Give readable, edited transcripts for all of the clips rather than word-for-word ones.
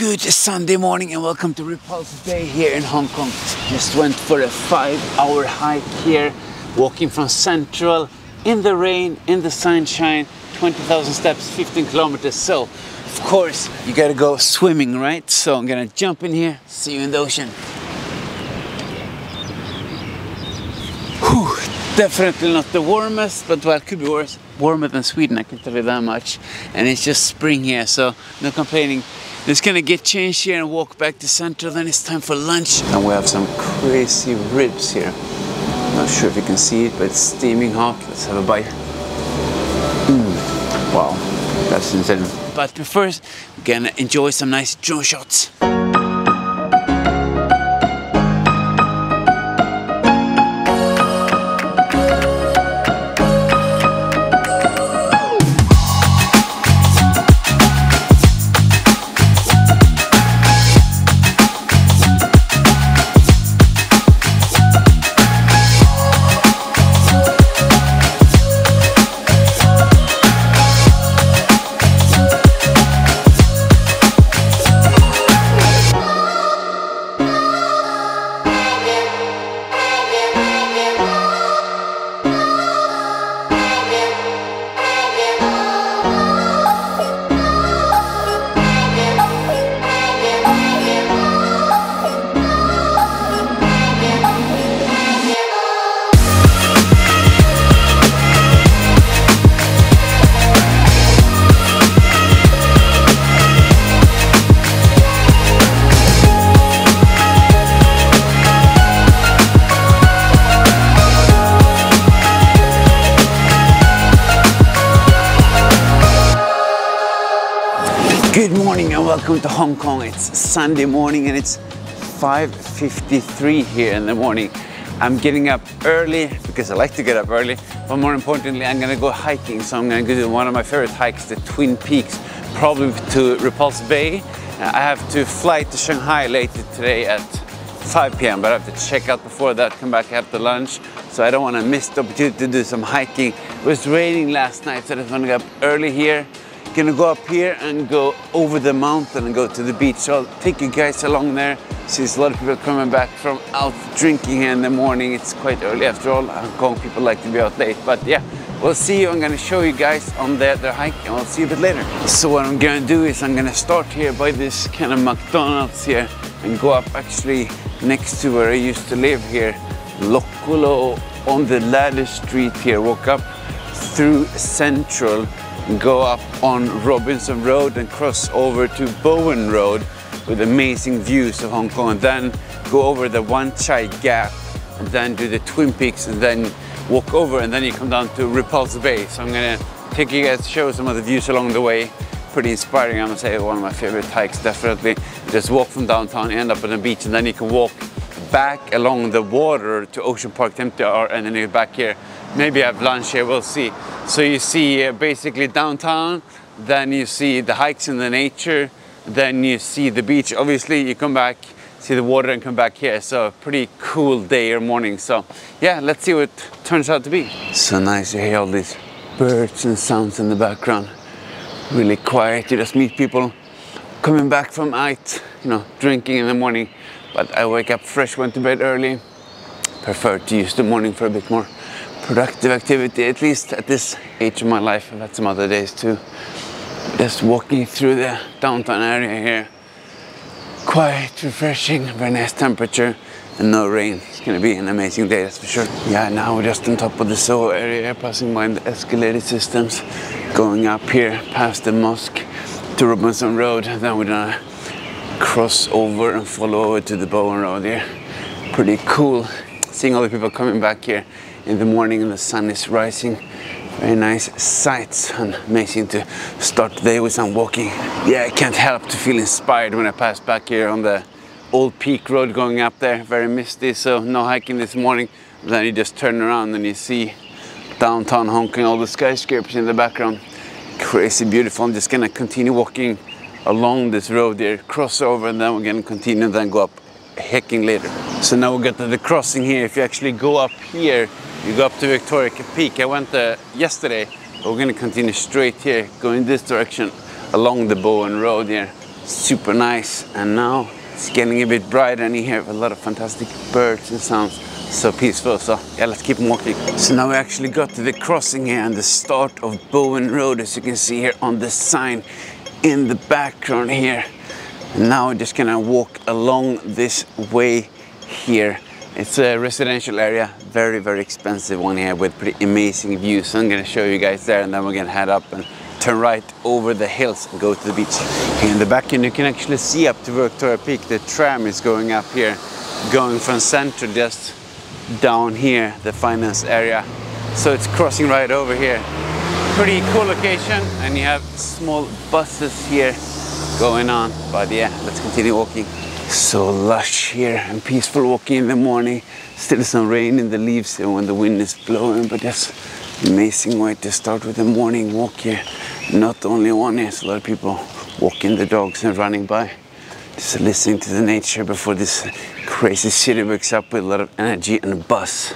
Good Sunday morning and welcome to Repulse Bay here in Hong Kong. Just went for a 5-hour hike here, walking from Central in the rain, in the sunshine, 20,000 steps, 15 kilometers. So, of course, you gotta go swimming, right? So I'm gonna jump in here, see you in the ocean. Whew, definitely not the warmest, but well, it could be worse. Warmer than Sweden, I can tell you that much. And it's just spring here, so no complaining. Just gonna get changed here and walk back to Central, then it's time for lunch. And we have some crazy ribs here. Not sure if you can see it, but it's steaming hot. Let's have a bite. Wow, that's insane. But first, we're gonna enjoy some nice drone shots. Good morning and welcome to Hong Kong. It's Sunday morning and it's 5:53 here in the morning. I'm getting up early because I like to get up early, but more importantly, I'm gonna go hiking. So I'm gonna go do one of my favorite hikes, the Twin Peaks, probably to Repulse Bay. I have to fly to Shanghai later today at 5 p.m. but I have to check out before that, come back after lunch. So I don't want to miss the opportunity to do some hiking. It was raining last night, so I just want to get up early here. Gonna go up here and go over the mountain and go to the beach. So I'll take you guys along there. See, there's a lot of people coming back from out drinking here in the morning. It's quite early after all. Hong Kong people like to be out late. But yeah, we'll see you. I'm gonna show you guys on their hike and we'll see you a bit later. So what I'm gonna do is I'm gonna start here by this kind of McDonald's here and go up actually next to where I used to live here. Lokulo on the ladder street here. Walk up through Central. Go up on Robinson Road and cross over to Bowen Road with amazing views of Hong Kong, and then go over the Wanchai Gap and then do the Twin Peaks and then walk over and then you come down to Repulse Bay. So I'm gonna take you guys, show some of the views along the way. Pretty inspiring, I'm gonna say one of my favorite hikes, definitely. Just walk from downtown, end up on the beach, and then you can walk back along the water to Ocean Park MTR and then you're back here. Maybe have lunch here, we'll see. So you see basically downtown, then you see the hikes in the nature, then you see the beach. Obviously you come back, see the water and come back here. So a pretty cool day or morning. So yeah, let's see what it turns out to be. So nice to hear all these birds and sounds in the background. Really quiet, you just meet people coming back from out, drinking in the morning. But I wake up fresh, went to bed early. Prefer to use the morning for a bit more productive activity, at least at this age of my life. I've had some other days too. Just walking through the downtown area here. Quiet, refreshing, very nice temperature and no rain. It's gonna be an amazing day, that's for sure. Yeah, now we're just on top of the Soho area, passing by the escalator systems, going up here past the mosque to Robinson Road. Then we're gonna cross over and follow over to the Bowen Road here. Pretty cool seeing all the people coming back here in the morning and the sun is rising. Very nice sights and amazing to start the day with some walking. Yeah, I can't help to feel inspired when I pass back here on the old Peak Road going up there. Very misty, so no hiking this morning. Then you just turn around and you see downtown Hong Kong, all the skyscrapers in the background. Crazy beautiful. I'm just gonna continue walking along this road here, cross over, and then we're gonna continue and then go up hiking later. So now we got to the crossing here. If you actually go up here, you go up to Victoria Peak. I went there yesterday, but we're gonna continue straight here, going this direction along the Bowen Road here. super nice. And now it's getting a bit brighter and you hear a lot of fantastic birds and sounds. So peaceful. So yeah, let's keep walking. So now we actually got to the crossing here and the start of Bowen Road, as you can see here on the sign in the background here. And now we're just gonna walk along this way here. It's a residential area, very, very expensive one here with pretty amazing views. So I'm gonna show you guys there, and then we're gonna head up and turn right over the hills and go to the beach. Here in the back end you can actually see up to Victoria Peak. The tram is going up here, going from center just down here, the finance area. So it's crossing right over here. Pretty cool location, and you have small buses here going on. But yeah, let's continue walking. So lush here and peaceful walking in the morning. Still some rain in the leaves here when the wind is blowing, but that's amazing way to start with the morning walk here. Not only one, there's a lot of people walking the dogs and running by, just listening to the nature before this crazy city wakes up with a lot of energy and buzz.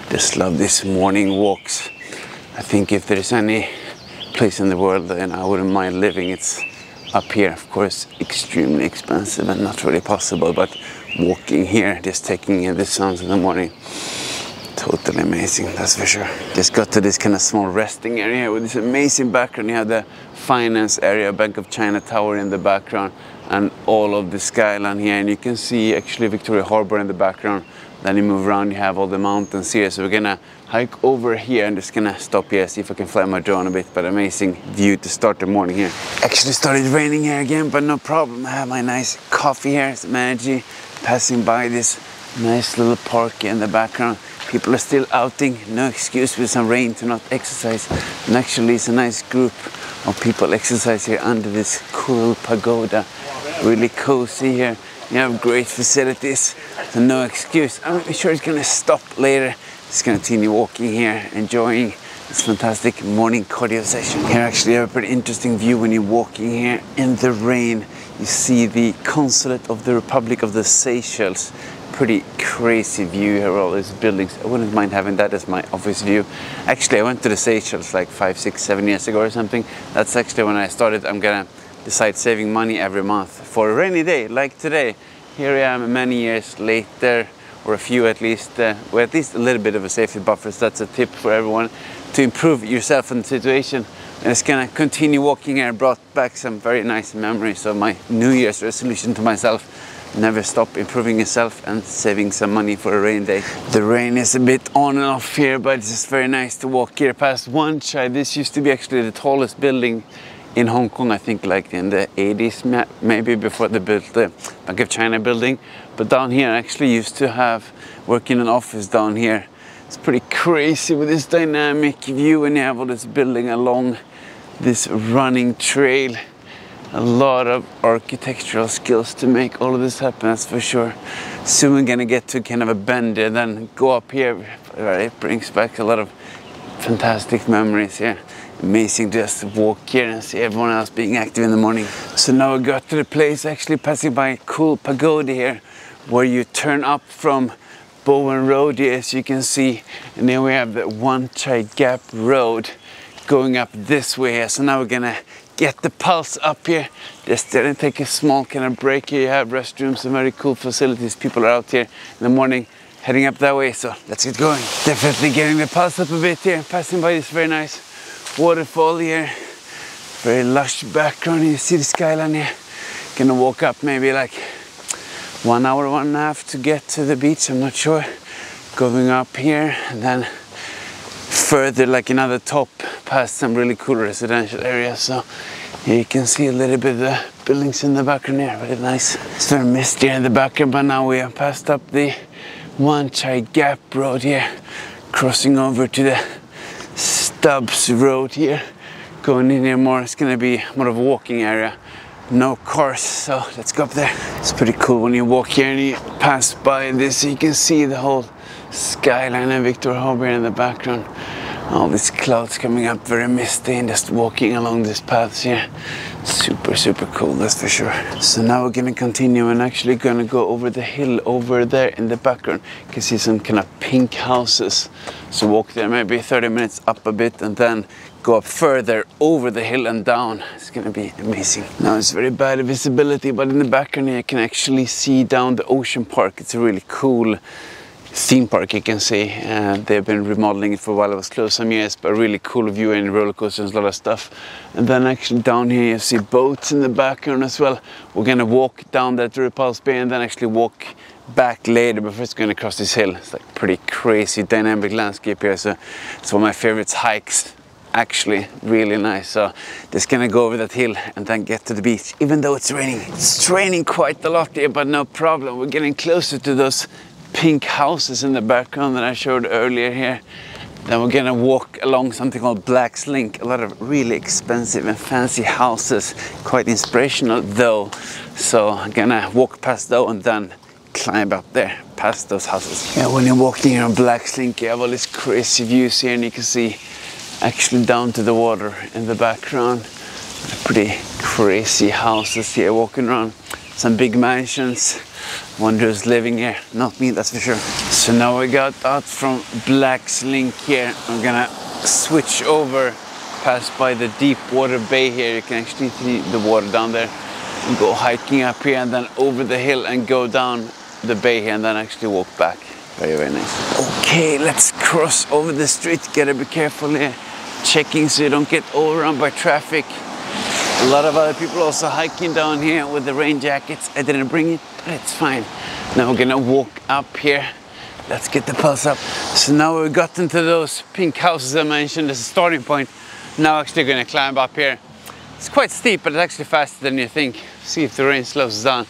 Just love these morning walks. I think if there's any place in the world that I wouldn't mind living, it's up here. Of course, extremely expensive and not really possible, but walking here, just taking in the sounds in the morning, totally amazing, that's for sure. Just got to this kind of small resting area with this amazing background. You have the finance area, Bank of China Tower in the background, and all of the skyline here. And you can see actually Victoria Harbour in the background. Then you move around, you have all the mountains here. So we're gonna hike over here and just gonna stop here, see if I can fly my drone a bit. But amazing view to start the morning here. Actually started raining here again, but no problem. I have my nice coffee here, some energy. Passing by this nice little park in the background. People are still outing, no excuse with some rain to not exercise. And actually it's a nice group of people exercise here under this cool pagoda. Really cozy here. You have great facilities, so no excuse. I'm sure it's gonna stop later. Just gonna continue walking here, enjoying this fantastic morning cardio session. Here actually you have a pretty interesting view when you're walking here in the rain. You see the consulate of the Republic of the Seychelles. Pretty crazy view here, all these buildings. I wouldn't mind having that as my office view. Actually, I went to the Seychelles like 5, 6, 7 years ago or something. That's actually when I started. I'm gonna decide saving money every month for a rainy day like today. Here I am many years later, or a few at least, with at least a little bit of a safety buffer. So that's a tip for everyone to improve yourself in the situation. And it's gonna continue walking here. Brought back some very nice memories of my New Year's resolution to myself. Never stop improving yourself and saving some money for a rain day. The rain is a bit on and off here, but it's just very nice to walk here past Wanchai. This used to be actually the tallest building in Hong Kong, I think like in the 80s, maybe before they built the Bank of China building. But down here I actually used to have, work in an office down here. It's pretty crazy with this dynamic view, and you have all this building along this running trail. A lot of architectural skills to make all of this happen, that's for sure. Soon we're gonna get to kind of a bend and then go up here. It brings back a lot of fantastic memories here. Amazing just to walk here and see everyone else being active in the morning. So now we got to the place, actually passing by a cool pagoda here, where you turn up from Bowen Road here, as you can see. And then we have the Wanchai Gap Road going up this way here. So now we're gonna get the pulse up here. Just take a small kind of break here. You have restrooms and very cool facilities. People are out here in the morning heading up that way. So let's get going. Definitely getting the pulse up a bit here. Passing by this very nice waterfall here. Very lush background. You see the skyline here. Gonna walk up maybe like 1 hour, 1.5 to get to the beach. I'm not sure. Going up here and then further like another top past some really cool residential areas. So here you can see a little bit of the buildings in the background here. Very nice. It's very misty in the background, but now we have passed up the Wanchai Gap Road here, crossing over to the Stubbs Road here, going in here more. It's gonna be more of a walking area, no cars, so let's go up there. It's pretty cool when you walk here and you pass by this, so you can see the whole skyline and Victoria Harbour in the background. All these clouds coming up, very misty, and just walking along these paths here. Super cool, that's for sure. So now we're gonna continue and actually gonna go over the hill over there in the background. You can see some kind of pink houses. So walk there maybe 30 minutes up a bit and then go up further over the hill and down. It's gonna be amazing. Now it's very bad visibility, but in the background here you can actually see down the ocean park. It's a really cool theme park, you can see. They've been remodeling it for a while. It was closed some years, but a really cool view and roller coasters, a lot of stuff. And then actually down here you see boats in the background as well. We're gonna walk down that Repulse Bay and then actually walk back later, but first gonna cross this hill. It's like pretty crazy dynamic landscape here, so it's one of my favorite hikes. Actually really nice. So just gonna go over that hill and then get to the beach, even though it's raining. It's raining quite a lot here, but no problem. We're getting closer to those pink houses in the background that I showed earlier here. Then we're gonna walk along something called Black's Link. A lot of really expensive and fancy houses, quite inspirational though. So I'm gonna walk past those and then climb up there past those houses. Yeah, when you're walking here on Black's Link, you have all these crazy views here, and you can see actually down to the water in the background. Pretty crazy houses here walking around. Some big mansions. Wonder who's living here. Not me, that's for sure. So now we got out from Black's Link here. I'm gonna switch over, pass by the deep water bay here. You can actually see the water down there. And go hiking up here and then over the hill and go down the bay here and then actually walk back. Very nice. Okay, let's cross over the street. Gotta be careful here. Checking so you don't get overrun by traffic. A lot of other people also hiking down here with the rain jackets. I didn't bring it, but it's fine. Now we're gonna walk up here. Let's get the pulse up. So now we've gotten to those pink houses I mentioned as a starting point. Now actually gonna climb up here. It's quite steep, but it's actually faster than you think. See if the rain slows down.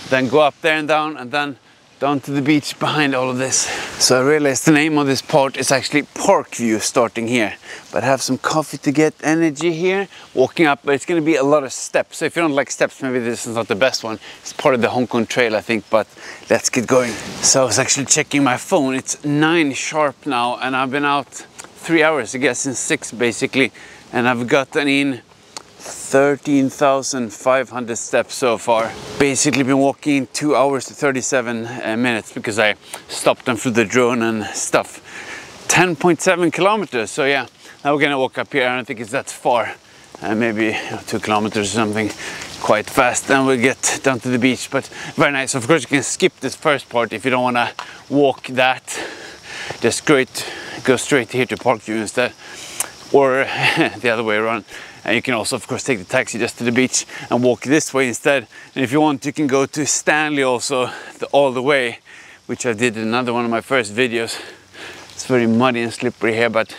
Then go up there and then down to the beach behind all of this. So I realized the name of this part is actually Parkview, starting here. But I have some coffee to get energy here, walking up, but it's gonna be a lot of steps. So if you don't like steps, maybe this is not the best one. It's part of the Hong Kong Trail, I think, but let's get going. So I was actually checking my phone. It's 9 sharp now, and I've been out 3 hours, I guess, since 6 basically. And I've gotten in 13,500 steps so far. Basically been walking 2 hours to 37 minutes because I stopped and flew the drone and stuff. 10.7 kilometers. So yeah, now we're gonna walk up here. I don't think it's that far. Maybe 2 kilometers or something. Quite fast. And we'll get down to the beach. But very nice. Of course you can skip this first part if you don't wanna walk that. Just go straight here to Parkview instead. Or the other way around. And you can also, of course, take the taxi just to the beach and walk this way instead. And if you want, you can go to Stanley also, all the way, which I did in another one of my first videos. It's very muddy and slippery here, but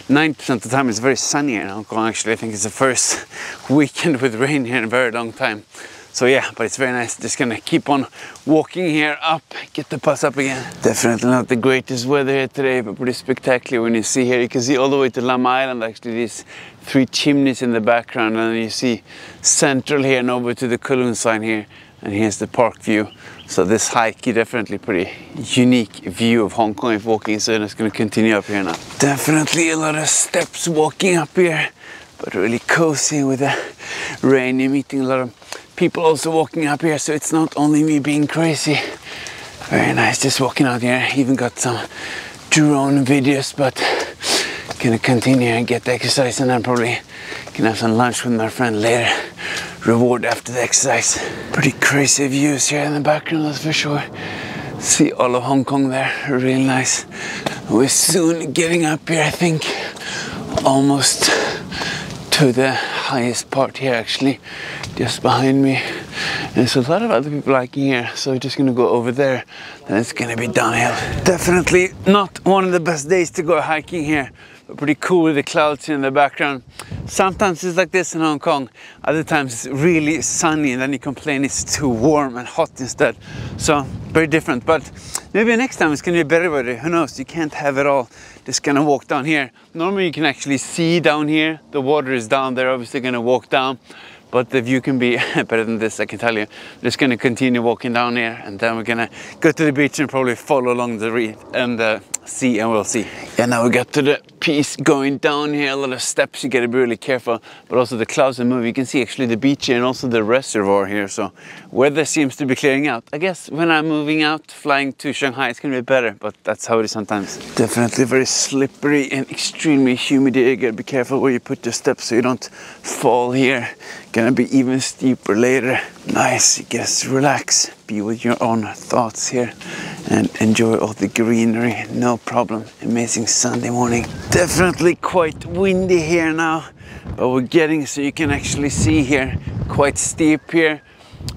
90% of the time it's very sunny here in Hong Kong. Actually, I think it's the first weekend with rain here in a very long time. So yeah, but it's very nice. Just gonna keep on walking here up, get the bus up again. Definitely not the greatest weather here today, but pretty spectacular. When you see here, you can see all the way to Lam Island, actually these 3 chimneys in the background, and then you see Central here and over to the Kowloon sign here, and here's the Parkview. So this hike is definitely pretty unique view of Hong Kong if walking, so I'm just gonna continue up here now. Definitely a lot of steps walking up here, but really cozy with the rain. You're meeting a lot of people also walking up here, so it's not only me being crazy. Very nice just walking out here. Even got some drone videos, but gonna continue and get the exercise, and then probably gonna have some lunch with my friend later. Reward after the exercise. Pretty crazy views here in the background, that's for sure. See all of Hong Kong there, really nice. We're soon getting up here, I think, almost to the highest part here actually, just behind me. And there's a lot of other people hiking here, so we're just gonna go over there and it's gonna be downhill. Definitely not one of the best days to go hiking here, but pretty cool with the clouds here in the background. Sometimes it's like this in Hong Kong, other times it's really sunny and then you complain it's too warm and hot instead. So very different, but maybe next time it's gonna be better weather, who knows, you can't have it all. Just gonna walk down here. Normally you can actually see down here, the water is down there, obviously gonna walk down. but the view can be better than this, I can tell you. I'm just gonna continue walking down here, and then we're gonna go to the beach and probably follow along the reef and sea, and we'll see. Yeah, now we got to the piece going down here, a lot of steps, you gotta be really careful, but also the clouds are moving. You can see actually the beach here and also the reservoir here, so weather seems to be clearing out. I guess when I'm moving out, flying to Shanghai, it's gonna be better, but that's how it is sometimes. Definitely very slippery and extremely humid here. You gotta be careful where you put your steps so you don't fall here. Gonna be even steeper later. Nice, just relax, be with your own thoughts here and enjoy all the greenery, no problem. Amazing Sunday morning. Definitely quite windy here now, but we're getting, so you can actually see here, quite steep here.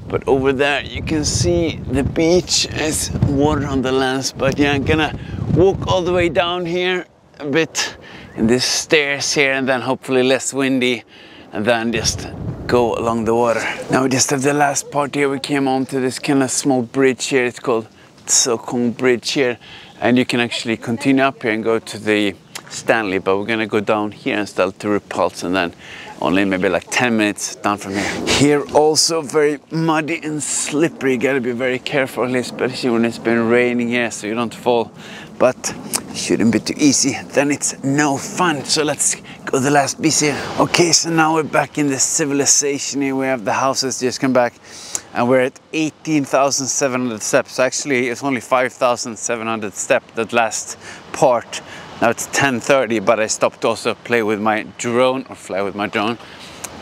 But over there you can see the beach, is water on the lands, but yeah, I'm gonna walk all the way down here a bit in these stairs here, and then hopefully less windy, and then just go along the water. Now we just have the last part here. We came on to this kind of small bridge here. It's called Sokong Bridge here, and you can actually continue up here and go to the Stanley, but we're gonna go down here instead to Repulse, and then only maybe like 10 minutes down from here. Here also very muddy and slippery. You gotta be very careful, especially when it's been raining here, so you don't fall, but shouldn't be too easy, then it's no fun. So let's go the last piece here. Okay, so now we're back in the civilization here. We have the houses just come back, and we're at 18,700 steps. So actually it's only 5,700 steps, that last part. Now it's 10:30, but I stopped to also play with my drone, or fly with my drone.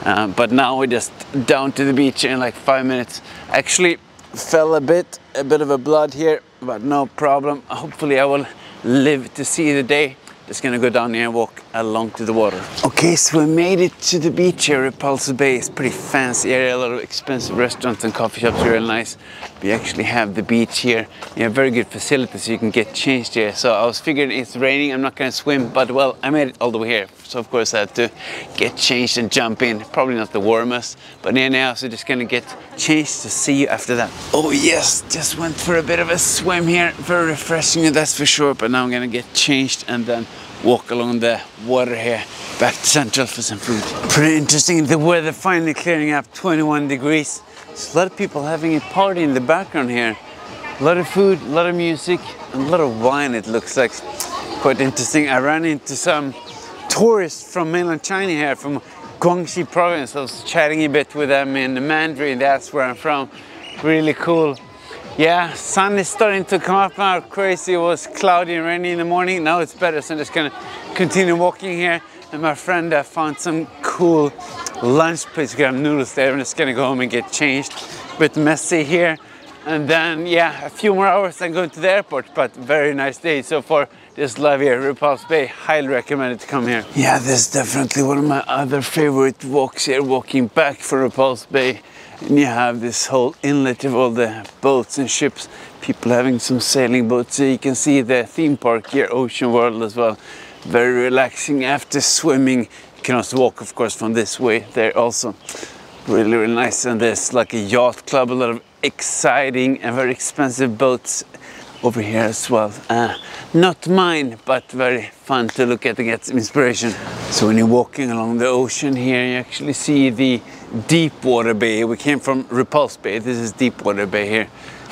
But now we're just down to the beach in like 5 minutes. Actually fell a bit of a blood here, but no problem. Hopefully I will live to see the day. Just gonna go down here and walk along to the water. Okay, so we made it to the beach here, Repulse Bay. It's a pretty fancy area, a lot of expensive restaurants and coffee shops, really nice. We actually have the beach here. You have very good facilities, so you can get changed here. So I was figuring it's raining, I'm not gonna swim, but well, I made it all the way here. So of course I had to get changed and jump in. Probably not the warmest, but anyhow, so just gonna get changed to see you after that. Oh yes, just went for a bit of a swim here. Very refreshing, that's for sure, but now I'm gonna get changed and then walk along the water here back to Central for some food. Pretty interesting, the weather finally clearing up, 21 degrees. There's a lot of people having a party in the background here. A lot of food, a lot of music, and a lot of wine, it looks like. Quite interesting. I ran into some tourists from mainland China here, from Guangxi province. I was chatting a bit with them in Mandarin, that's where I'm from. Really cool. Yeah, sun is starting to come up now. Crazy, it was cloudy and rainy in the morning. Now it's better, so I'm just gonna continue walking here. And my friend found some cool lunch place. Got noodles there. I'm just gonna go home and get changed. A bit messy here. And then, yeah, a few more hours and go to the airport. But very nice day so far. Just love here, Repulse Bay. Highly recommended to come here. Yeah, this is definitely one of my other favorite walks here, walking back from Repulse Bay. And you have this whole inlet of all the boats and ships, people having some sailing boats. So you can see the theme park here, Ocean World as well. Very relaxing after swimming. You can also walk, of course, from this way there also. Really, really nice. And there's like a yacht club, a lot of exciting and very expensive boats over here as well. Not mine, but very fun to look at and get some inspiration. So when you're walking along the ocean here, you actually see the Deepwater Bay. We came from Repulse Bay. This is Deepwater Bay here.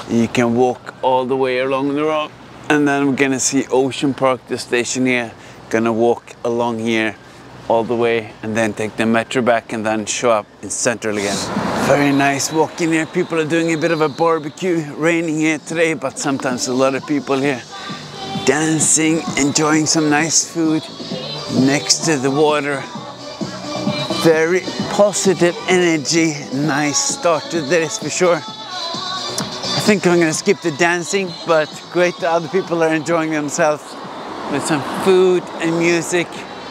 You can walk all the way along the road, and then we're gonna see Ocean Park, the station here. Gonna walk along here all the way, and then take the metro back, and then show up in Central again. Very nice walking here. People are doing a bit of a barbecue. Raining here today, but sometimes a lot of people here dancing, enjoying some nice food next to the water. Very positive energy. Nice start to this for sure. I think I'm gonna skip the dancing, but great that other people are enjoying themselves with some food and music.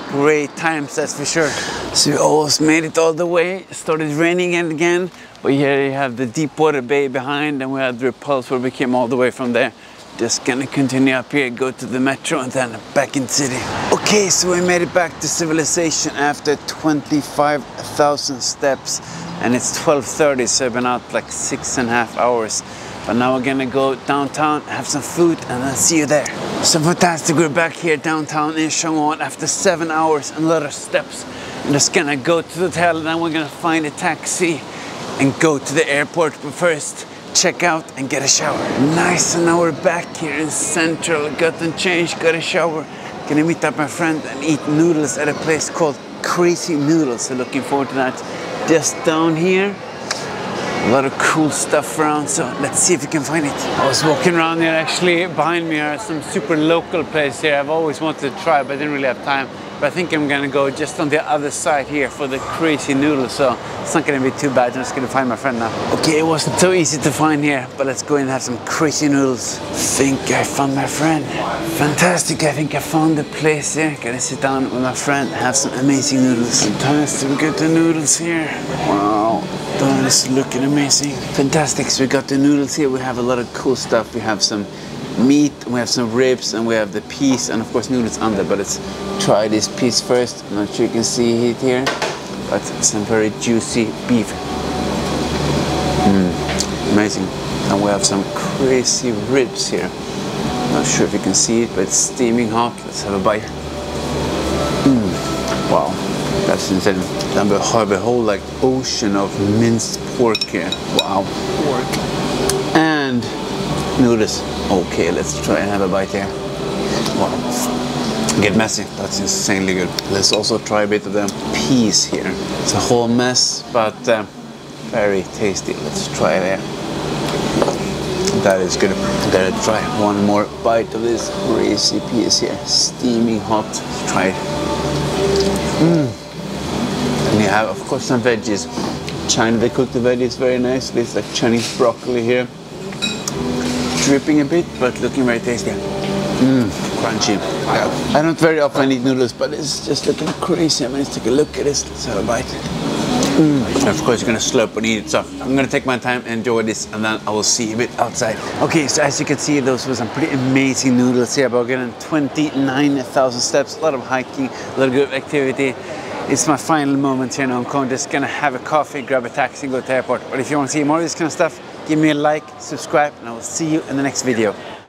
Great times, that's for sure. So we almost made it all the way. It started raining again, but here you have the Deepwater Bay behind, and we had the Repulse where we came all the way from there. Just gonna continue up here, go to the metro, and then back in the city. Okay, so we made it back to civilization after 25,000 steps, and it's 12:30, so I've been out like 6.5 hours. But now we're gonna go downtown, have some food, and then see you there. So fantastic, we're back here downtown in Shanghai after 7 hours and a lot of steps. I'm just gonna go to the hotel and then we're gonna find a taxi and go to the airport. But first, check out and get a shower. Nice, and now we're back here in Central. Gotten changed, got a shower. Gonna meet up my friend and eat noodles at a place called Crazy Noodles. So looking forward to that. Just down here, a lot of cool stuff around, so let's see if we can find it. I was walking around here, actually behind me are some super local place here I've always wanted to try, but I didn't really have time. But I think I'm gonna go just on the other side here for the Crazy Noodles, so it's not gonna be too bad. I'm just gonna find my friend now. Okay, it wasn't so easy to find here, but let's go in and have some Crazy Noodles. I think I found my friend. Fantastic, I think I found the place here. Gonna sit down with my friend, have some amazing noodles. Fantastic, we got the noodles here. Wow, that is looking amazing. Fantastic, so we got the noodles here. We have a lot of cool stuff. We have some meat, we have some ribs, and we have the peas, and of course noodles under. But let's try this piece first. I'm not sure you can see it here, but some very juicy beef. Amazing. And we have some crazy ribs here. Not sure if you can see it, but it's steaming hot. Let's have a bite. Wow, that's insane. Then we have a whole like ocean of minced pork here. Wow, pork and noodles. Okay, let's try and have a bite here. Wow, get messy. That's insanely good. Let's also try a bit of the peas here. It's a whole mess, but very tasty. Let's try it here. That is good. Gotta try one more bite of this crazy piece here. Steaming hot. Let's try it. And you have, of course, some veggies. China, they cook the veggies very nicely. It's like Chinese broccoli here. Dripping a bit, but looking very tasty. Crunchy. Yeah. I don't very often eat noodles, but it's just looking crazy. I mean, let's take a look at this. Let's have a bite. And of course, you're gonna slurp and eat it. So I'm gonna take my time and enjoy this, and then I will see you a bit outside. Okay, so as you can see, those were some pretty amazing noodles here. But we're getting 29,000 steps, a lot of hiking, a lot of good activity. It's my final moment here in Hong Kong. Just gonna have a coffee, grab a taxi, and go to the airport. But if you want to see more of this kind of stuff, give me a like, subscribe, and I will see you in the next video.